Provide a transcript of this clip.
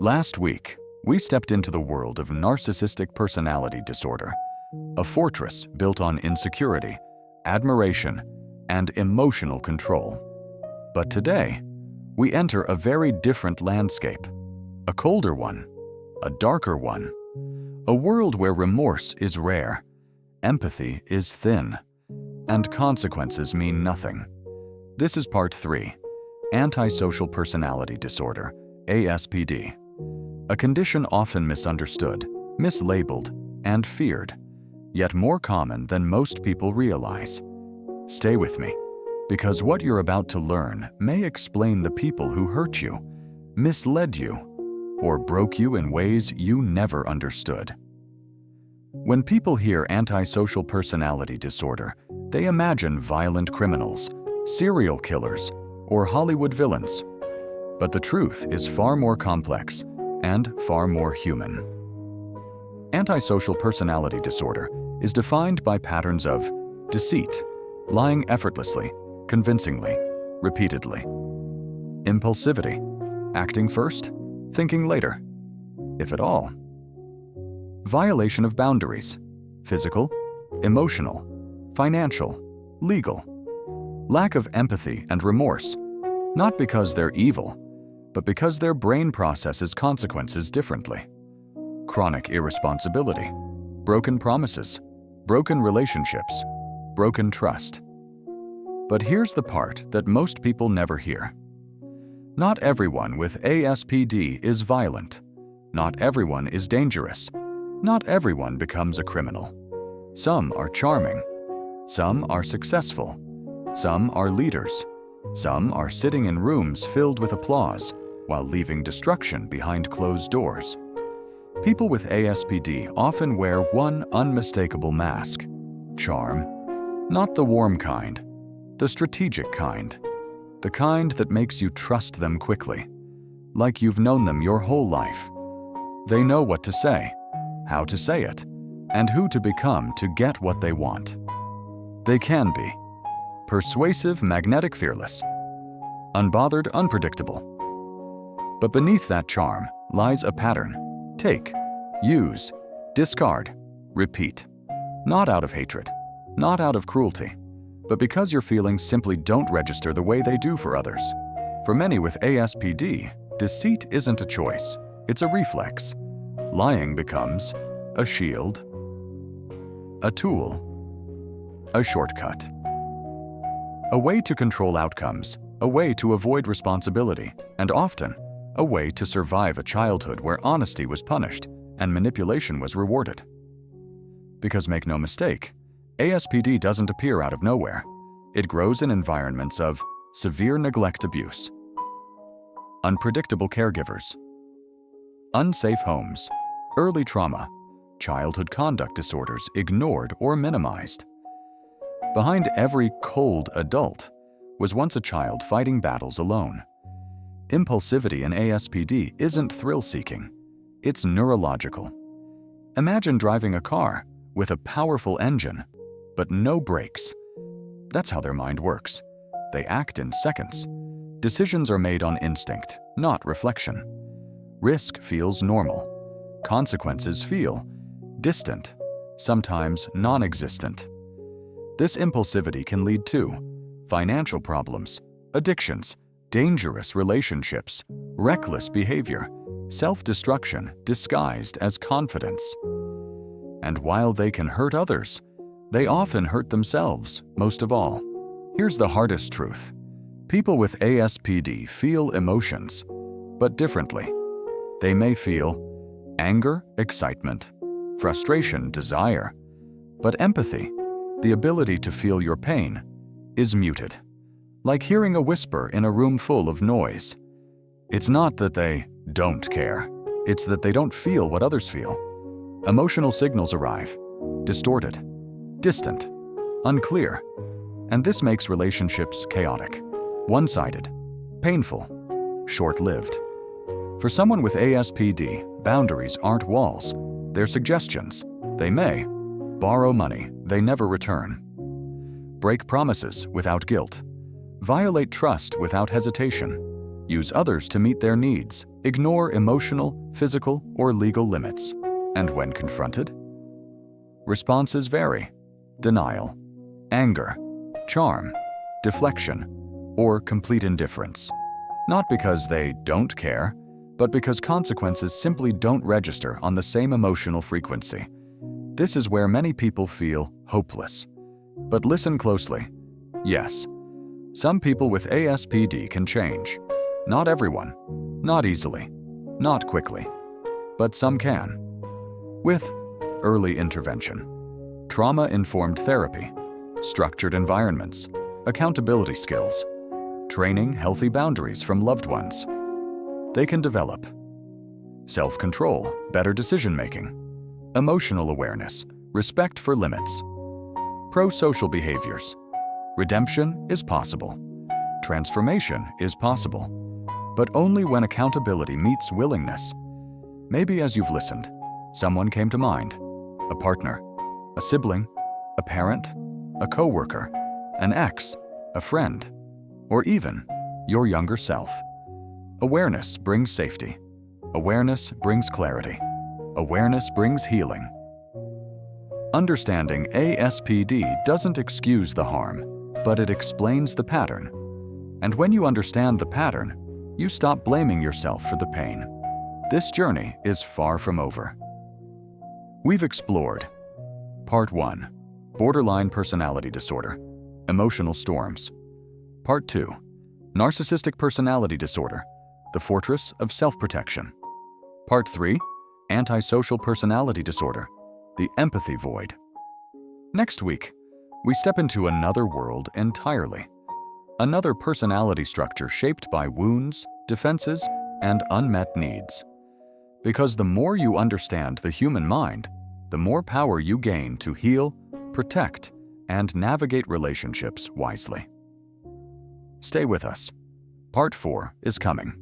Last week, we stepped into the world of narcissistic personality disorder, a fortress built on insecurity, admiration, and emotional control. But today, we enter a very different landscape, a colder one, a darker one, a world where remorse is rare, empathy is thin, and consequences mean nothing. This is part 3, Antisocial Personality Disorder, ASPD, a condition often misunderstood, mislabeled, and feared, yet more common than most people realize. Stay with me, because what you're about to learn may explain the people who hurt you, misled you, or broke you in ways you never understood. When people hear antisocial personality disorder, they imagine violent criminals, serial killers, or Hollywood villains. But the truth is far more complex and far more human. Antisocial personality disorder is defined by patterns of deceit, lying effortlessly, convincingly, repeatedly; impulsivity, acting first, thinking later, if at all; violation of boundaries, physical, emotional, financial, legal; lack of empathy and remorse, not because they're evil, but because their brain processes consequences differently; chronic irresponsibility, broken promises, broken relationships, broken trust. But here's the part that most people never hear. Not everyone with ASPD is violent. Not everyone is dangerous. Not everyone becomes a criminal. Some are charming. Some are successful. Some are leaders. Some are sitting in rooms filled with applause while leaving destruction behind closed doors. People with ASPD often wear one unmistakable mask: charm. Not the warm kind, the strategic kind. The kind that makes you trust them quickly, like you've known them your whole life. They know what to say, how to say it, and who to become to get what they want. They can be persuasive, magnetic, fearless, unbothered, unpredictable. But beneath that charm lies a pattern: take, use, discard, repeat. Not out of hatred, not out of cruelty, but because your feelings simply don't register the way they do for others. For many with ASPD, deceit isn't a choice, it's a reflex. Lying becomes a shield, a tool, a shortcut. A way to control outcomes, a way to avoid responsibility, and often, a way to survive a childhood where honesty was punished and manipulation was rewarded. Because make no mistake, ASPD doesn't appear out of nowhere. It grows in environments of severe neglect abuse, unpredictable caregivers, unsafe homes, early trauma, childhood conduct disorders ignored or minimized. Behind every cold adult was once a child fighting battles alone. Impulsivity in ASPD isn't thrill-seeking, it's neurological. Imagine driving a car with a powerful engine, but no brakes. That's how their mind works. They act in seconds. Decisions are made on instinct, not reflection. Risk feels normal. Consequences feel distant, sometimes non-existent. This impulsivity can lead to financial problems, addictions, dangerous relationships, reckless behavior, self-destruction disguised as confidence. And while they can hurt others, they often hurt themselves most of all. Here's the hardest truth. People with ASPD feel emotions, but differently. They may feel anger, excitement, frustration, desire, but empathy, the ability to feel your pain, is muted. Like hearing a whisper in a room full of noise. It's not that they don't care, it's that they don't feel what others feel. Emotional signals arrive, distorted, distant, unclear, and this makes relationships chaotic, one-sided, painful, short-lived. For someone with ASPD, boundaries aren't walls, they're suggestions. They may borrow money they never return, break promises without guilt, violate trust without hesitation, use others to meet their needs, ignore emotional, physical, or legal limits. And when confronted, responses vary: denial, anger, charm, deflection, or complete indifference. Not because they don't care, but because consequences simply don't register on the same emotional frequency. This is where many people feel hopeless. But listen closely. Yes, some people with ASPD can change. Not everyone, not easily, not quickly, but some can. With early intervention, trauma-informed therapy, structured environments, accountability skills, training healthy boundaries from loved ones, they can develop self-control, better decision-making, emotional awareness, respect for limits, pro-social behaviors. Redemption is possible. Transformation is possible. But only when accountability meets willingness. Maybe as you've listened, someone came to mind: a partner, a sibling, a parent, a coworker, an ex, a friend, or even your younger self. Awareness brings safety. Awareness brings clarity. Awareness brings healing. Understanding ASPD doesn't excuse the harm, but it explains the pattern. And when you understand the pattern, you stop blaming yourself for the pain. This journey is far from over. We've explored Part 1, Borderline Personality Disorder, Emotional Storms. Part 2, Narcissistic Personality Disorder, the Fortress of Self-Protection. Part 3, Antisocial Personality Disorder, the Empathy Void. Next week, we step into another world entirely. Another personality structure shaped by wounds, defenses, and unmet needs. Because the more you understand the human mind, the more power you gain to heal, protect, and navigate relationships wisely. Stay with us. Part 4 is coming.